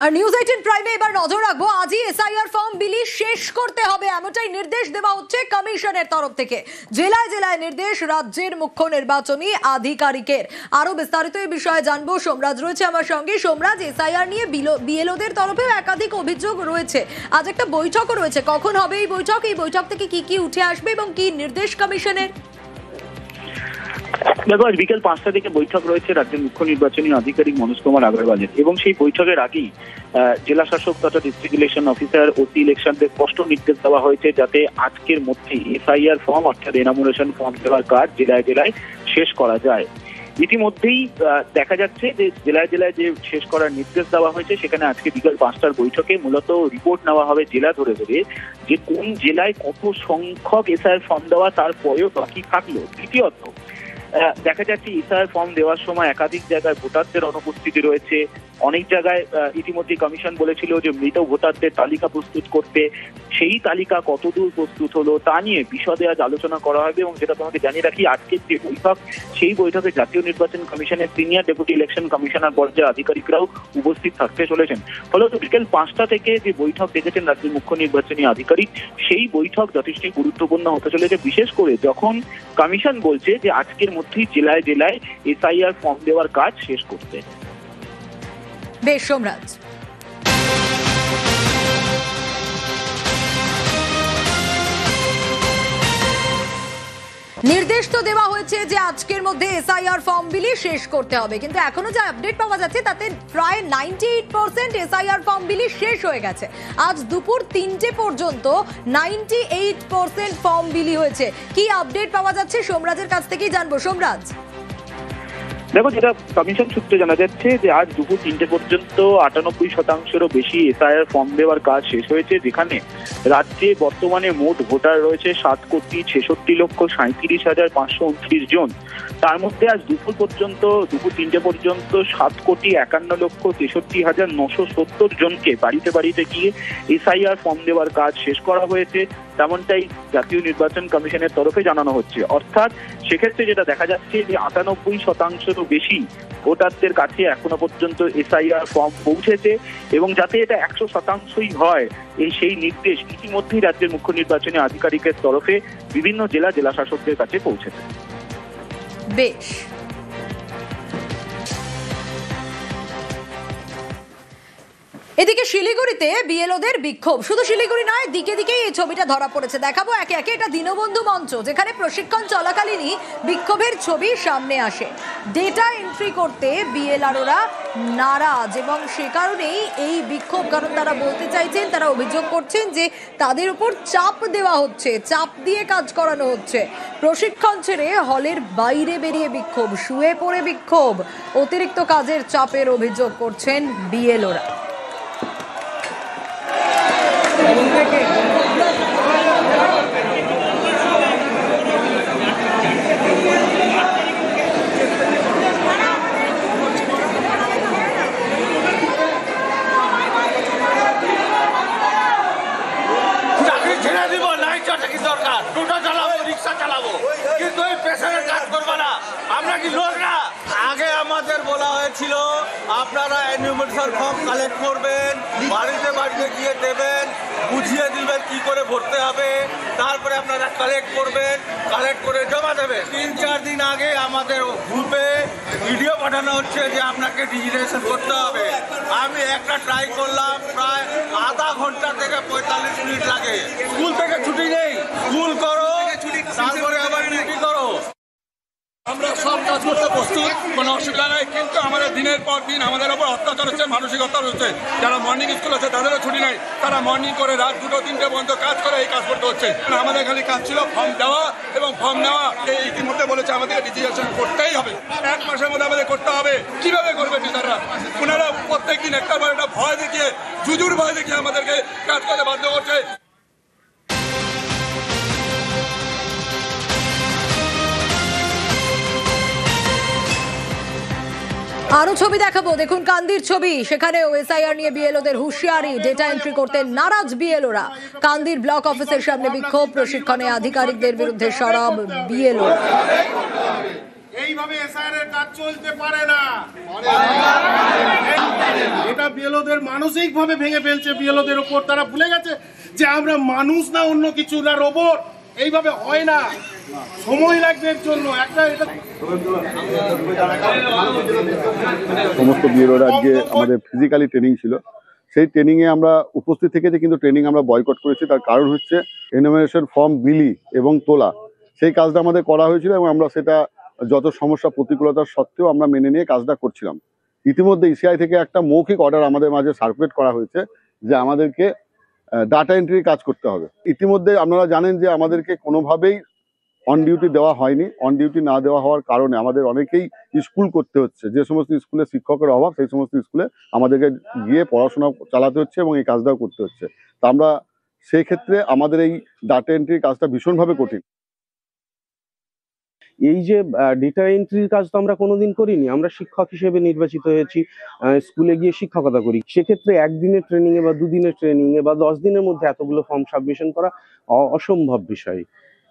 আর news 18 প্রাইমে এবার নজর রাখবো আজই এসআইআর ফর্ম বিলি শেষ করতে হবে এমনটাই নির্দেশ দেওয়া হচ্ছে কমিশনের তরফ থেকে। জেলায় জেলায় নির্দেশ রাজ্যের মুখ্য নির্বাচনী আধিকারিকের। আরো বিস্তারিত এই বিষয়ে জানবো, সোমরাজ রয়েছে আমার সঙ্গে। সোমরাজ, এসআইআর নিয়ে বিএলওদের তরফেও একাধিক অভিযোগ রয়েছে, আজ একটা বৈঠকও রয়েছে, কখন হবে এই বৈঠক? এই বৈঠক থেকে কি কি উঠে আসবে এবং কি নির্দেশ কমিশনের? দেখো, আজ বিকেল 5টা থেকে বৈঠক রয়েছে রাজ্যের মুখ্য নির্বাচনী আধিকারিক মনোজ কুমার আগরওয়ালের, এবং সেই বৈঠকের আগেই জেলা শাসক তথা ডিস্ট্রিক্ট ইলেকশন অফিসার ওসি ইলেকশনদের স্পষ্ট নির্দেশ দেওয়া হয়েছে যাতে আজকের মধ্যেই এসআইআর ফর্ম অর্থাৎ এনামুলেশন ফর্ম দেওয়ার কাজ জেলায় জেলায় শেষ করা যায়। ইতিমধ্যেই দেখা যাচ্ছে যে জেলায় জেলায় যে শেষ করার নির্দেশ দেওয়া হয়েছে, সেখানে আজকে বিকেল 5টার বৈঠকে মূলত রিপোর্ট নেওয়া হবে জেলা ধরে ধরে, যে কোন জেলায় কত সংখ্যক এসআইআর ফর্ম দেওয়া তারপরেও বাকি থাকলো। দ্বিতীয়ত দেখা যাচ্ছে এসআইআর ফর্ম দেওয়ার সময় একাধিক জায়গায় ভোটারদের অনুপস্থিতি রয়েছে। অনেক জায়গায় ইতিমধ্যে কমিশন বলেছিল যে মৃত ভোটারদের তালিকা প্রস্তুত করতে, সেই তালিকা কতদূর প্রস্তুত হলো তা নিয়ে বিশদে আজ আলোচনা করা হবে। এবং যেটা তোমাকে জানিয়ে রাখি, আজকের যে বৈঠক, সেই বৈঠকে জাতীয় নির্বাচন কমিশনের সিনিয়র ডেপুটি ইলেকশন কমিশনার পর্যায়ের আধিকারিকরাও উপস্থিত থাকতে চলেছেন। ফলত বিকেল 5টা থেকে যে বৈঠক ডেকেছেন রাজ্যের মুখ্য নির্বাচনী আধিকারিক, সেই বৈঠক যথেষ্ট গুরুত্বপূর্ণ হতে চলেছে, বিশেষ করে যখন কমিশন বলছে যে আজকের মধ্যেই জেলায় জেলায় এসআইআর ফর্ম দেওয়ার কাজ শেষ করতে। বেশ সোমরাজ। নির্দেশ তো দেওয়া হয়েছে যে আজকের মধ্যে এসআইআর ফর্ম বিলি শেষ করতে হবে, কিন্তু এখনো যা আপডেট পাওয়া যাচ্ছে তাতে প্রায় 98% এসআইআর ফর্ম বিলি শেষ হয়ে গেছে। আজ দুপুর 3টে পর্যন্ত 98% ফর্ম বিলি হয়েছে। কি আপডেট পাওয়া যাচ্ছে সোমরাজের কাছ থেকেই জানবো। সোমরাজ, দেখো, যেটা কমিশন সূত্রে জানা যাচ্ছে যে আজ দুপুর 3টে পর্যন্ত 98%-এরও বেশি এসআইআর ফর্ম দেওয়ার কাজ শেষ হয়েছে, যেখানে রাজ্যে বর্তমানে মোট ভোটার রয়েছে 7,66,37,529 জন। তার মধ্যে আজ দুপুর 3টে পর্যন্ত 7,51,63,970 জনকে বাড়িতে বাড়িতে গিয়ে এসআইআর ফর্ম দেওয়ার কাজ শেষ করা হয়েছে, তেমনটাই জাতীয় নির্বাচন কমিশনের তরফে জানানো হচ্ছে। অর্থাৎ সেক্ষেত্রে যেটা দেখা যাচ্ছে যে 98%-এরও বেশি ভোটারদের কাছে এখনো পর্যন্ত এসআইআর ফর্ম পৌঁছেছে, এবং যাতে এটা 100%ই হয় সেই নির্দেশ ইতিমধ্যেই রাজ্যের মুখ্য নির্বাচনী আধিকারিকের তরফে বিভিন্ন জেলা শাসকদের কাছে পৌঁছেছে। বেশ। এদিকে শিলিগুড়িতে বিএলওদের বিক্ষোভ, শুধু শিলিগুড়ি নয়, দিকে দিকেই এই ছবিটা ধরা পড়েছে। দেখাবো একে একে। এটা দীনবন্ধু মঞ্চ, যেখানে প্রশিক্ষণ চলাকালীনই বিক্ষোভের ছবি সামনে আসে। ডেটা এন্ট্রি করতে বিএলআরওরা নারাজ, এবং সে কারণেই এই বিক্ষোভ। কারণ তারা বলতে চাইছেন, তারা অভিযোগ করছেন যে তাদের উপর চাপ দেওয়া হচ্ছে, চাপ দিয়ে কাজ করানো হচ্ছে। প্রশিক্ষণ ছেড়ে হলের বাইরে বেরিয়ে বিক্ষোভ, শুয়ে পড়ে বিক্ষোভ, অতিরিক্ত কাজের চাপের অভিযোগ করছেন বিএলওরা। কিন্তু এই পেশারের কাজ করবে না, আমরা কি লোক না? আগে আমাদের বলা হয়েছিল আপনারা এনুমারেশন ফর্ম কালেক্ট করবেন, বাড়িতে বাড়িতে গিয়ে দেবেন, বুঝিয়ে দিবেন কি করে ভরতে হবে, তারপরে আপনারা কালেক্ট করবেন, কালেক্ট করে জমা দেবেন। 3-4 দিন আগে আমাদের গ্রুপে ভিডিও পাঠানো হচ্ছে যে আপনাকে ডিজিটাইজেশন করতে হবে। আমি একটা ট্রাই করলাম, প্রায় আধা ঘন্টা থেকে 45 মিনিট লাগে। স্কুল থেকে ছুটি নেই, স্কুল করো তারপরে আবার ডিউটি করো। আমরা সব কাজ করতে প্রস্তুত, কোনো অসুবিধা নেই, কিন্তু আমাদের দিনের পর দিন আমাদের ওপর অত্যাচার হচ্ছে, মানসিক অত্যাচার হচ্ছে। যারা মর্নিং স্কুল আছে তাদেরও ছুটি নেই, তারা মর্নিং করে রাত 2-3টে পর্যন্ত কাজ করে এই কাজ করতে হচ্ছে। আমাদের খালি কাজ ছিল ফর্ম দেওয়া এবং ফর্ম নেওয়া। ইতিমধ্যে বলেছে আমাদের ডিজিটাইজেশন করতেই হবে, 1 মাসের মধ্যে আমাদের করতে হবে। কিভাবে করবে টিচাররা? ওনারা প্রত্যেকদিন একটা ভয় দেখিয়ে, জুজুর ভয় দেখিয়ে আমাদেরকে কাজ করতে বাধ্য করছে। আরো ছবি দেখাবো, দেখুন কান্দির ছবি। সেখানে এসআইআর নিয়ে বিএলওদের হুঁশিয়ারি, ডেটা এন্ট্রি করতে নারাজ বিএলওরা। কান্দির ব্লক অফিসের সামনে বিক্ষোভ, প্রশিক্ষণে আধিকারিকদের বিরুদ্ধে সরব বিএলও। এইভাবে এসআইআর এর কাজ চলতে পারে না। এটা বিএলওদের মানসিক ভাবে ভেঙে ফেলছে। বিএলওদের উপর তারা ভুলে গেছে যে আমরা মানুষ না অন্য কিছু না রোবট। এইভাবে হয় না, সময় লাগবে এর জন্য। একটা এটা সমস্ত বিএলওরা আজকে আমাদের ফিজিক্যালি ট্রেনিং ছিল, সেই ট্রেনিংয়ে আমরা উপস্থিত থেকেছি, কিন্তু ট্রেনিং আমরা বয়কট করেছি। তার কারণ হচ্ছে এনুমারেশন ফর্ম বিলি এবং তোলা, সেই কাজটা আমাদের করা হয়েছিল এবং আমরা সেটা যত সমস্যা প্রতিকূলতার সত্ত্বেও আমরা মেনে নিয়ে কাজটা করছিলাম। ইতিমধ্যে ইসিআই থেকে একটা মৌখিক অর্ডার আমাদের মাঝে সার্কুলেট করা হয়েছে যে আমাদেরকে ডাটা এন্ট্রির কাজ করতে হবে। ইতিমধ্যে আপনারা জানেন যে আমাদেরকে কোনোভাবেই অন ডিউটি দেওয়া হয়নি। অন ডিউটি না দেওয়া হওয়ার কারণে আমাদের অনেকেই স্কুল করতে হচ্ছে। যে সমস্ত স্কুলে শিক্ষকের অভাব, সেই সমস্ত স্কুলে আমাদেরকে গিয়ে পড়াশোনা চালাতে হচ্ছে এবং এই কাজটাও করতে হচ্ছে। তা আমরা সেই ক্ষেত্রে আমাদের এই ডাটা এন্ট্রির কাজটা ভীষণভাবে কঠিন। এই যে ডেটা এন্ট্রির কাজ তো আমরা কোনোদিন করিনি। আমরা শিক্ষক হিসেবে নির্বাচিত হয়েছি, স্কুলে গিয়ে শিক্ষকতা করি। সেক্ষেত্রে একদিনের ট্রেনিং এ বা দুদিনের ট্রেনিং এ বা 10 দিনের মধ্যে এতগুলো ফর্ম সাবমিশন করা অসম্ভব বিষয়।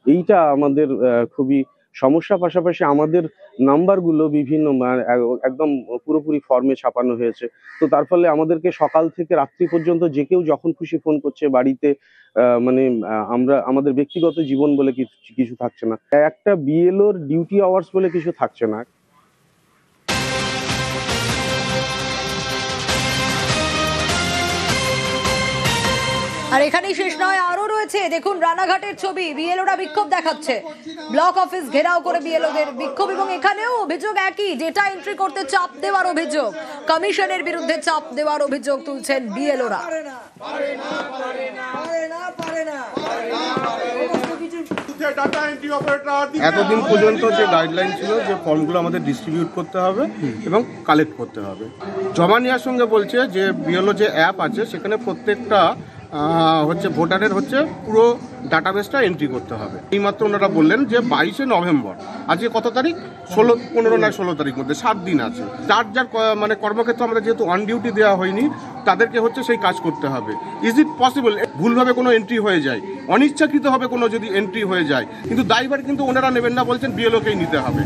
এইটা আমাদের খুবই সমস্যা। পাশাপাশি আমাদের নাম্বারগুলো বিভিন্ন একদম পুরোপুরি ফর্মে ছাপানো হয়েছে। তো তার ফলে আমাদেরকে সকাল থেকে রাত্রি পর্যন্ত যে কেউ যখন খুশি ফোন করছে বাড়িতে। আমরা আমাদের ব্যক্তিগত জীবন বলে কিছু থাকছে না। একটা বিএলওর ডিউটি আওয়ার্স বলে কিছু থাকছে না। আর এখানেই শেষ নয়, আরো রয়েছে। দেখুন রানাঘাটের ছবি, বিএলওরা বিক্ষোভ দেখাচ্ছে, ব্লক অফিস ঘেরাও করে বিএলওদের বিক্ষোভ। এবং এখানেও অভিযোগ একই, ডেটা এন্ট্রি করতে চাপ দেওয়ার অভিযোগ, কমিশনের বিরুদ্ধে চাপ দেওয়ার অভিযোগ তুলছেন বিএলওরা। এতদিন পর্যন্ত যে গাইডলাইন ছিল যে ফর্মগুলো আমাদের ডিস্ট্রিবিউট করতে হবে এবং কালেক্ট করতে হবে, জমা নেওয়ার সঙ্গে বলছে যে বিএলও যে অ্যাপ আছে সেখানে প্রত্যেকটা ভোটারের পুরো ডাটাবেসটা এন্ট্রি করতে হবে। এইমাত্র ওনারা বললেন যে 22শে নভেম্বর, আজকে কত তারিখ, 15 না 16 তারিখ মধ্যে 7 দিন আছে। যার কর্মক্ষেত্রে আমরা যেহেতু অন ডিউটি দেওয়া হয়নি, তাদেরকে সেই কাজ করতে হবে। ইজ ইট পসিবল ভুলভাবে কোনো এন্ট্রি হয়ে যায়, অনিচ্ছাকৃতভাবে কোনো যদি এন্ট্রি হয়ে যায়, কিন্তু দায়ভার কিন্তু ওনারা নেবেন না, বলছেন বিএলওকেই নিতে হবে।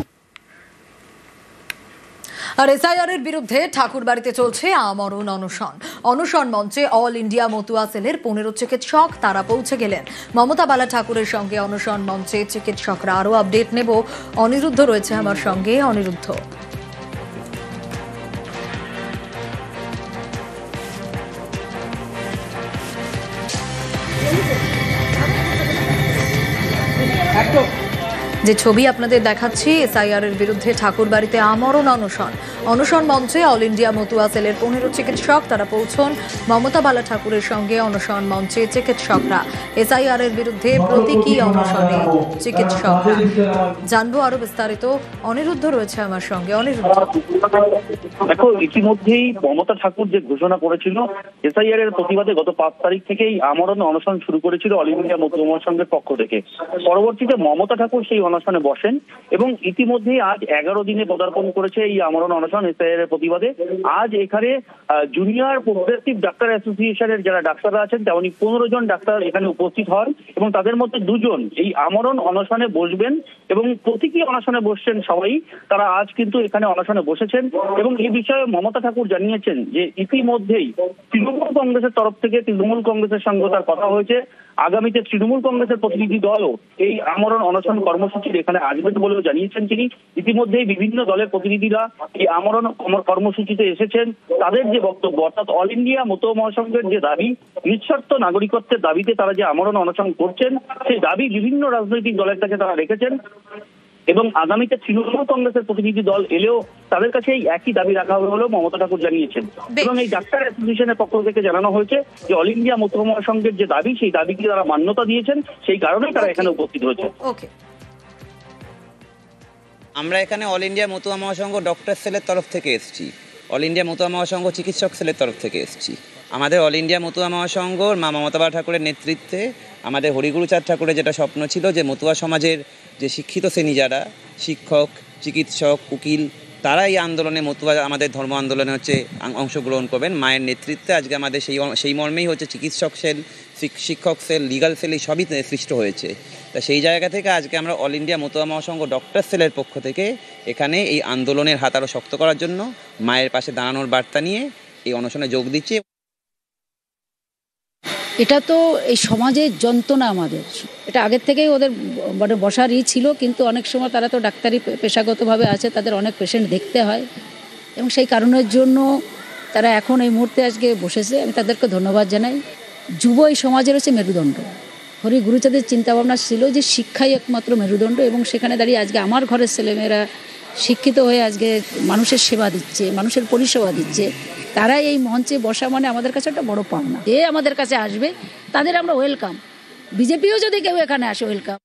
আর এসআইআর এর বিরুদ্ধে ঠাকুরবাড়িতে চলছে আমরণ অনশন। অনশন মঞ্চে অল ইন্ডিয়া মতুয়া সেলের 15 চিকিৎসক তারা পৌঁছে গেলেন। মমতা বালা ঠাকুরের সঙ্গে অনশন মঞ্চে চিকিৎসকরা। আরো আপডেট নেব, অনিরুদ্ধ রয়েছে আমার সঙ্গে। অনিরুদ্ধ, যে ছবি আপনাদের দেখাচ্ছি, এসআইআর এর বিরুদ্ধে ঠাকুরবাড়িতে আমরণ অনশন। অনশন মঞ্চে অল ইন্ডিয়া মতুয়া সেলের 15 চিকিৎসক তারা পৌঁছন মমতা বালা ঠাকুরের সঙ্গে। অনশন মঞ্চে চিকিৎসকরা। এসআইআর এর বিরুদ্ধে প্রতীকী অনশনে চিকিৎসকরা। জানবো আরো বিস্তারিত, অনিরুদ্ধ রয়েছে আমার সঙ্গে। অনিরুদ্ধ, দেখো ইতিমধ্যেই মমতা ঠাকুর যে ঘোষণা করেছিল এসআইআর এর প্রতিবাদে গত 5 তারিখ থেকেই আমরণ অনশন শুরু করেছিল অল ইন্ডিয়া মতুয়া মহাসংঘের পক্ষ থেকে। পরবর্তীতে মমতা ঠাকুর সেই অনশনে বসেন এবং ইতিমধ্যেই আজ 11 দিনে পদার্পণ করেছে এই আমরণ অনশন এসআইআর এর প্রতিবাদে। আজ এখানে জুনিয়র প্রোগ্রেসিভ ডাক্তার অ্যাসোসিয়েশনের যারা ডাক্তাররা আছেন তেমনি 15 জন ডাক্তার এখানে উপস্থিত হন এবং তাদের মধ্যে 2 জন এই আমরণ অনশনে বসবেন এবং প্রতীকী অনশনে বসছেন সবাই। তারা আজ কিন্তু এখানে অনশনে বসেছেন এবং এই বিষয়ে মমতা ঠাকুর জানিয়েছেন যে ইতিমধ্যেই তৃণমূল কংগ্রেসের তরফ থেকে তৃণমূল কংগ্রেসের সঙ্গে তার কথা হয়েছে। আগামীতে তৃণমূল কংগ্রেসের প্রতিনিধি দলও এই আমরণ অনশন কর্মসূচির এখানে আসবেন বলেও জানিয়েছেন তিনি। ইতিমধ্যেই বিভিন্ন দলের প্রতিনিধিরা এই আমরণ কর্মসূচিতে এসেছেন। তাদের যে বক্তব্য, অর্থাৎ অল ইন্ডিয়া মতুয়া মহাসংঘের যে দাবি, নিঃশর্ত নাগরিকত্বের দাবিতে তারা যে আমরণ অনশন করছেন, সেই দাবি বিভিন্ন রাজনৈতিক দলের কাছে তারা রেখেছেন এবং আগামীতে তৃণমূল কংগ্রেসের প্রতিনিধি দল এলেও তাদের কাছে এই একই দাবি রাখা হবে বলেও মমতা ঠাকুর জানিয়েছেন। এবং এই ডাক্তার অ্যাসোসিয়েশনের পক্ষ থেকে জানানো হয়েছে যে অল ইন্ডিয়া মতুয়া মহাসংঘের যে দাবি, সেই দাবিকে তারা মান্যতা দিয়েছেন, সেই কারণেই তারা এখানে উপস্থিত হয়েছে। আমরা এখানে অল ইন্ডিয়া মতুয়া মহাসংঘ ডক্টর সেলের তরফ থেকে এসেছি, অল ইন্ডিয়া মতুয়া মহাসংঘ চিকিৎসক সেলের তরফ থেকে এসেছি। আমাদের অল ইন্ডিয়া মতুয়া মহাসংঘর মা মমতা বালা ঠাকুরের নেতৃত্বে আমাদের হরিগুরুচাঁদ ঠাকুরের যেটা স্বপ্ন ছিল যে মতুয়া সমাজের যে শিক্ষিত শ্রেণী যারা শিক্ষক, চিকিৎসক, উকিল তারা এই আন্দোলনে মতুয়া আমাদের ধর্ম আন্দোলনে হচ্ছে অংশগ্রহণ করবেন মায়ের নেতৃত্বে। আজকে আমাদের সেই মর্মেই হচ্ছে চিকিৎসক সেল, শিক্ষক সেল, লিগাল সেল, এই সবই সৃষ্ট হয়েছে। তা সেই জায়গা থেকে আজকে আমরা অল ইন্ডিয়া মতুয়া মহাসংঘ ডক্টর সেলের পক্ষ থেকে এখানে এই আন্দোলনের হাত আরও শক্ত করার জন্য মায়ের পাশে দাঁড়ানোর বার্তা নিয়ে এই অনশনে যোগ দিচ্ছি। এটা তো এই সমাজের যন্ত্রণা আমাদের, এটা আগের থেকেই ওদের মানে বসারই ছিল, কিন্তু অনেক সময় তারা তো ডাক্তারি পেশাগতভাবে আছে, তাদের অনেক পেশেন্ট দেখতে হয় এবং সেই কারণের জন্য তারা এখন এই মুহূর্তে আজকে বসেছে। আমি তাদেরকে ধন্যবাদ জানাই। যুব এই সমাজের হচ্ছে মেরুদণ্ড। হরি গুরুচাঁদের চিন্তাভাবনা ছিল যে শিক্ষাই একমাত্র মেরুদণ্ড, এবং সেখানে দাঁড়িয়ে আজকে আমার ঘরের ছেলেমেয়েরা শিক্ষিত হয়ে আজকে মানুষের সেবা দিচ্ছে, মানুষের পরিষেবা দিচ্ছে। তারা এই মঞ্চে বসা মানে আমাদের কাছে একটা বড় পাওনা। যে আমাদের কাছে আসবে তাদের আমরা ওয়েলকাম, বিজেপিও যদি কেউ এখানে আসে ওয়েলকাম।